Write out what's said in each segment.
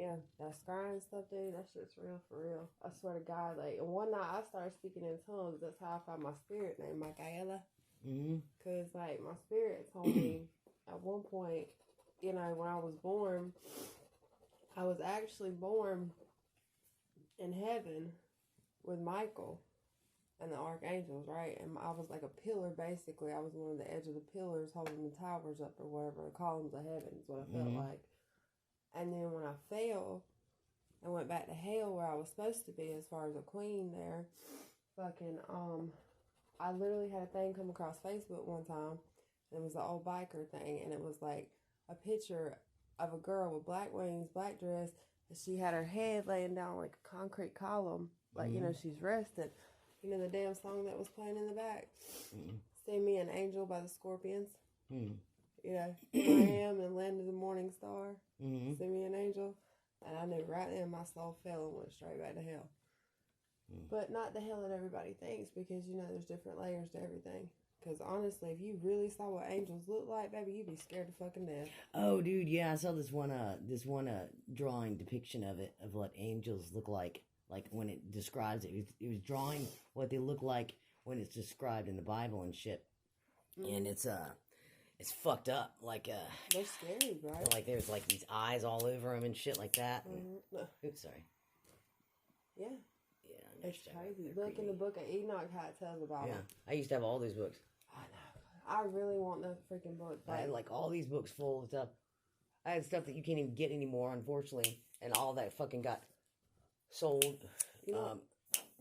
Yeah, that scrying stuff, dude, that shit's real for real. I swear to God, like, one night I started speaking in tongues. That's how I found my spirit name, Michaela. Because, like, my spirit told me at one point, you know, when I was born, I was actually born in heaven with Michael and the archangels, right? And I was like a pillar, basically. I was one of the edge of the pillars holding the towers up or whatever, the columns of heaven is what I felt like. And then when I fell and went back to hell where I was supposed to be as far as a queen there, I literally had a thing come across Facebook one time. And it was the old biker thing. And it was like a picture of a girl with black wings, black dress. And she had her head laying down like a concrete column. Like, you know, she's resting. You know the damn song that was playing in the back? Sing Me an Angel by the Scorpions. You know, Here I Am and Land of the Morning Star. Sing Me an Angel. And I knew right then my soul fell and went straight back to hell. But not the hell that everybody thinks, because, you know, there's different layers to everything. Because honestly, if you really saw what angels look like, baby, you'd be scared to fucking death. Oh, dude, yeah, I saw this one drawing depiction of it, of what angels look like when it describes it. It was drawing what they look like when it's described in the Bible and shit. And it's fucked up, like they're scary, right? Like there's like these eyes all over them and shit like that. Oops, sorry. Yeah. Yeah, it's crazy. Look in the book of Enoch how it tells about them. I used to have all these books. I know. I really want the freaking book. I had like all these books full of stuff. I had stuff that you can't even get anymore, unfortunately, and all that fucking got sold.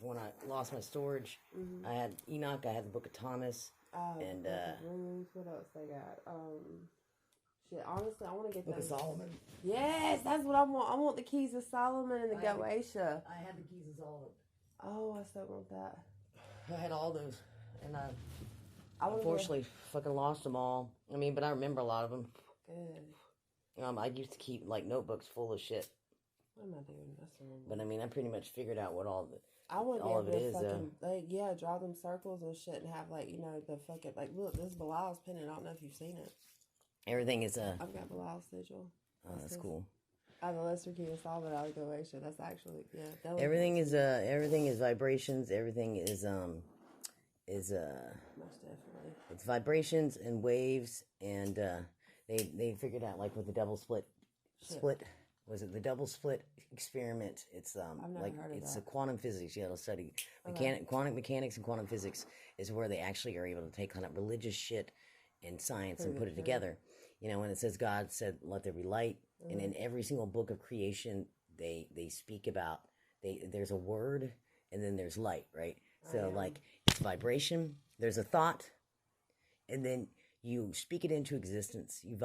When I lost my storage, I had Enoch. I had the Book of Thomas. And Ruth, what else they got? Shit, honestly, I want to get Book of Solomon. Yes, that's what I want. I want the Keys of Solomon and the Goetia. I had the Keys of Solomon. Oh, I still want that. I had all those, and I unfortunately fucking lost them all. I mean, but I remember a lot of them. Good. I used to keep like notebooks full of shit. What am I doing? That's wrong. But I mean, I pretty much figured out what all I want all of it is. Draw them circles and shit, and have like, you know, the fucking like, look, this is Bilal's pen. I don't know if you've seen it. Everything is I've got Bilal's sigil. Oh, that's cool. I have a Lesser Key of Solomon out of Goetia. That's actually everything is vibrations. Everything is most definitely. It's vibrations and waves, and they figured out like with the double split. Was it the double split experiment? It's a quantum physics. You got to study quantum mechanics and quantum physics is where they actually are able to take kind of religious shit and science and put it together. You know, when it says God said, "Let there be light," and in every single book of creation, they speak about there's a word and then there's light, right? So like it's vibration. There's a thought, and then you speak it into existence. You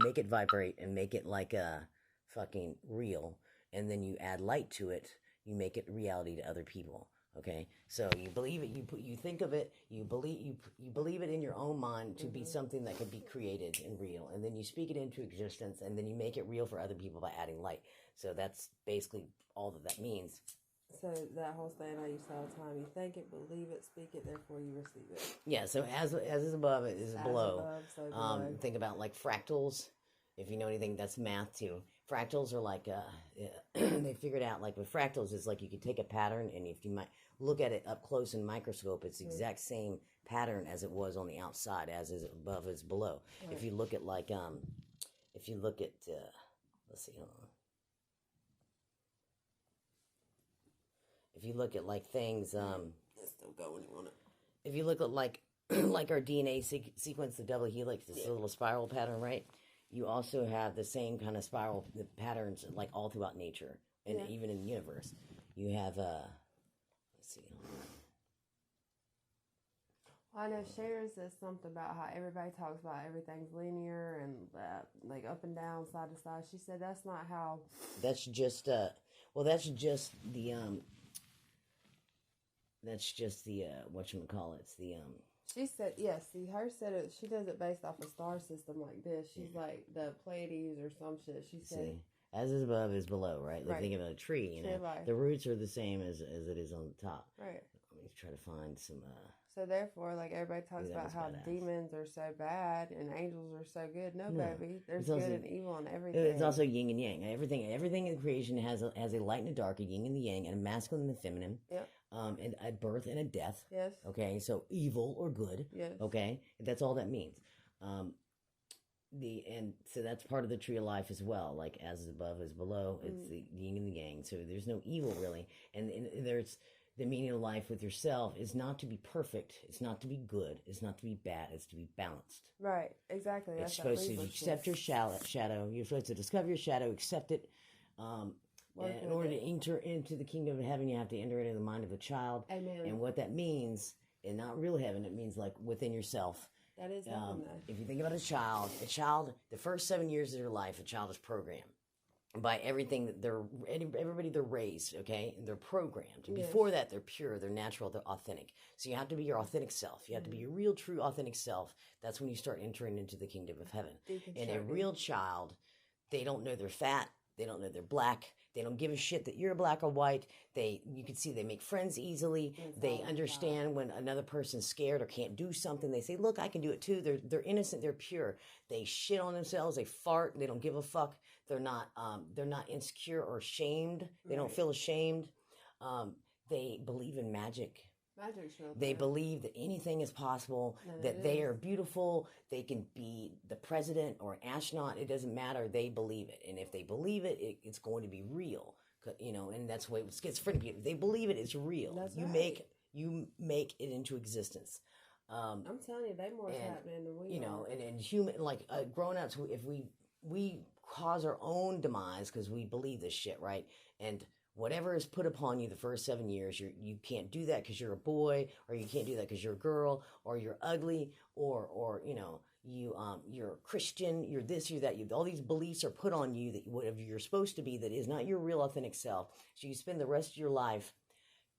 make it vibrate and make it like a fucking real, and then you add light to it. You make it reality to other people. Okay, so you believe it. You think of it. You believe it in your own mind to be something that can be created and real, and then you speak it into existence, and then you make it real for other people by adding light. So that's basically all that means. So that whole saying I used to all the time: you think it, believe it, speak it, therefore you receive it. Yeah. So as is above, it is below. Above, so below. Think about like fractals. If you know anything, that's math too. Fractals are like they figured out like with fractals is like you could take a pattern, and if you might look at it up close in microscope, it's the exact same pattern as it was on the outside, as is above is below. Right. If you look at like let's see, hold on. If you look at like things it's still going on it. If you look at like like our DNA sequence, the double helix, this little spiral pattern, right? You also have the same kind of spiral patterns like all throughout nature and even in the universe. You have let's see. Well, I know Sharon says something about how everybody talks about everything's linear and like up and down, side to side. She said that's not how. That's just the whatchamacallit. It's the She said, her said it, she does it based off a star system like this. She's like the Pleiades or some shit. She said, as is above is below, right? Like think of a tree, you know. The roots are the same as it is on the top. Right. Let me try to find some. So therefore, like everybody talks about how demons are so bad and angels are so good. No, baby, there's good and evil in everything. It's also yin and yang. Everything in creation has a light and a dark, a yin and the yang, and a masculine and the feminine. Yep. And a birth and a death. Yes. Okay, so evil or good. Yes. Okay, that's all that means. So that's part of the tree of life as well. Like as is above is below. It's the yin and the yang. So there's no evil really, and there's. The meaning of life with yourself is not to be perfect. It's not to be good. It's not to be bad. It's to be balanced. Right. Exactly. It's supposed to accept your shadow. You're supposed to discover your shadow, accept it. In order to enter into the kingdom of heaven, you have to enter into the mind of a child. Amen. And what that means, and not real heaven, it means like within yourself. That is heaven, though. If you think about a child, the first 7 years of their life, a child is programmed by everything that everybody they're raised, okay? And they're programmed. And before that, they're pure, they're natural, they're authentic. So you have to be your authentic self. You have to be your real, true, authentic self. That's when you start entering into the kingdom of heaven. And a real child, they don't know they're fat. They don't know they're black. They don't give a shit that you're black or white. You can see they make friends easily. They understand when another person's scared or can't do something. They say, look, I can do it too. They're innocent. They're pure. They shit on themselves. They fart. They don't give a fuck. They're not insecure or ashamed. They don't feel ashamed. They believe in magic. They believe that anything is possible, that they are beautiful. They can be the president or an astronaut. It doesn't matter. They believe it. And if they believe it, it's going to be real. And that's the way schizophrenia. If they believe it, it's real. That's you make it into existence. I'm telling you, they more happening than we are. And human, like grown-ups, if we cause our own demise because we believe this shit, right? And whatever is put upon you the first 7 years, you can't do that because you're a boy, or you can't do that because you're a girl, or you're ugly, or you're a Christian, you're this, you're that. All these beliefs are put on you that whatever you're supposed to be that is not your real authentic self. So you spend the rest of your life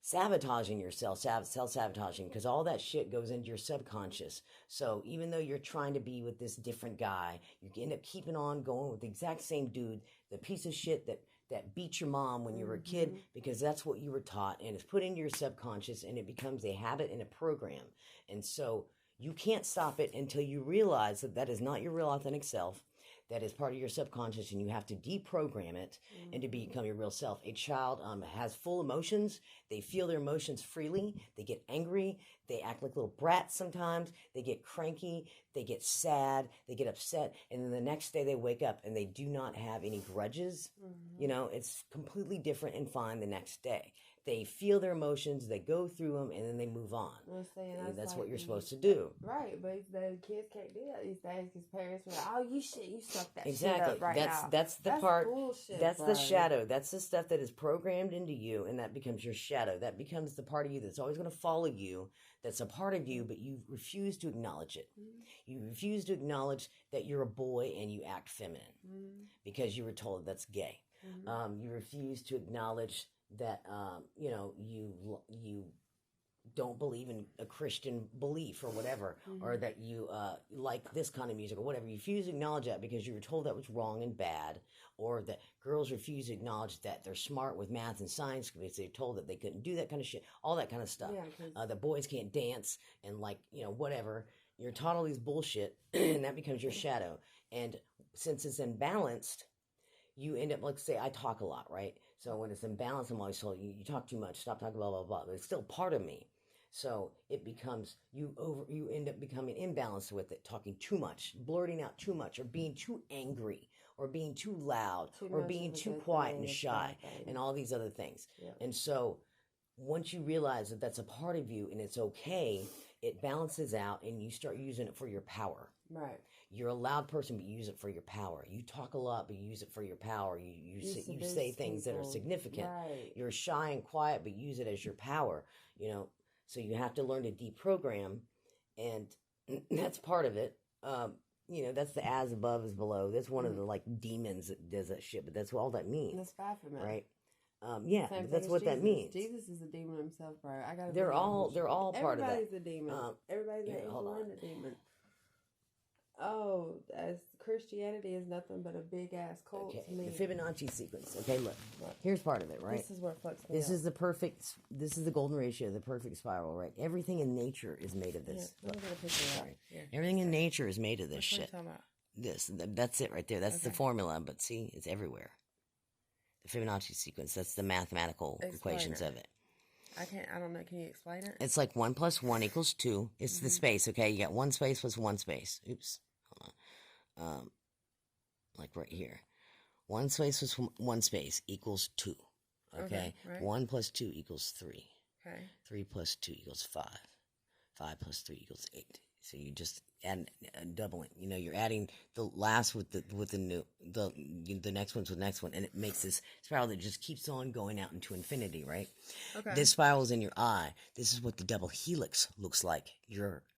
sabotaging yourself, self-sabotaging, because all that shit goes into your subconscious. So even though you're trying to be with this different guy, you end up keeping on going with the exact same dude, the piece of shit that beat your mom when you were a kid, because that's what you were taught, and it's put into your subconscious, and it becomes a habit and a program. And so you can't stop it until you realize that is not your real authentic self. That is part of your subconscious, and you have to deprogram it and to become your real self. A child has full emotions. They feel their emotions freely. They get angry. They act like little brats sometimes. They get cranky. They get sad. They get upset. And then the next day they wake up and they do not have any grudges. It's completely different and fine the next day. They feel their emotions, they go through them, and then they move on. That's what you're supposed to do. Right, but the kids can't do that these days because parents are like, oh, you suck that shit up right now. That's the part. Bullshit, that's the shadow. That's the stuff that is programmed into you, and that becomes your shadow. That becomes the part of you that's always going to follow you, that's a part of you, but you refuse to acknowledge it. You refuse to acknowledge that you're a boy and you act feminine because you were told that's gay. You refuse to acknowledge that you don't believe in a Christian belief or whatever, or that you like this kind of music or whatever. You refuse to acknowledge that because you were told that was wrong and bad, or that girls refuse to acknowledge that they're smart with math and science because they're told that they couldn't do that kind of shit, all that kind of stuff. The boys can't dance and whatever. You're taught all these bullshit and that becomes your shadow. And since it's imbalanced, you end up, say I talk a lot, right? So when it's imbalanced, I'm always told, you talk too much, stop talking, blah, blah, blah. But it's still part of me. So it becomes, you end up becoming imbalanced with it, talking too much, blurting out too much, or being too angry, or being too loud, or being too quiet and shy, and all these other things. And so once you realize that that's a part of you and it's okay, it balances out and you start using it for your power. Right. You're a loud person, but you use it for your power. You talk a lot, but you use it for your power. You say things that are significant. Right. You're shy and quiet, but use it as your power. So you have to learn to deprogram, and that's part of it. That's the as above is below. That's one of the demons that does that shit, but that's all that means. That's Baphomet, right? That's what that means. Jesus is a demon himself, bro. They're all part of that. Everybody's a demon. Everybody's an angel and a demon. Oh, as Christianity is nothing but a big ass cult to me. The Fibonacci sequence. Okay, look. Here's part of it, right? This is what fucks me This up. is the perfect. This is the golden ratio, the perfect spiral, right? Everything in nature is made of this. Let me get a picture of that. Everything in nature is made of this What shit. are you talking about? That's it right there. That's the formula. But see, it's everywhere. The Fibonacci sequence. That's the mathematical equations of it. I don't know. Can you explain it? It's like 1 + 1 = 2. It's the space, okay? You got one space plus one space. Oops. Hold on. Like right here. One space plus one space equals 2. Okay? Right. 1 + 2 = 3. Okay. 3 + 2 = 5. 5 + 3 = 8. So you just add doubling. You know, you're adding the last with the new the next one's with the next one, and it makes this spiral that just keeps on going out into infinity, right? Okay. This spiral is in your eye. This is what the double helix looks like. Your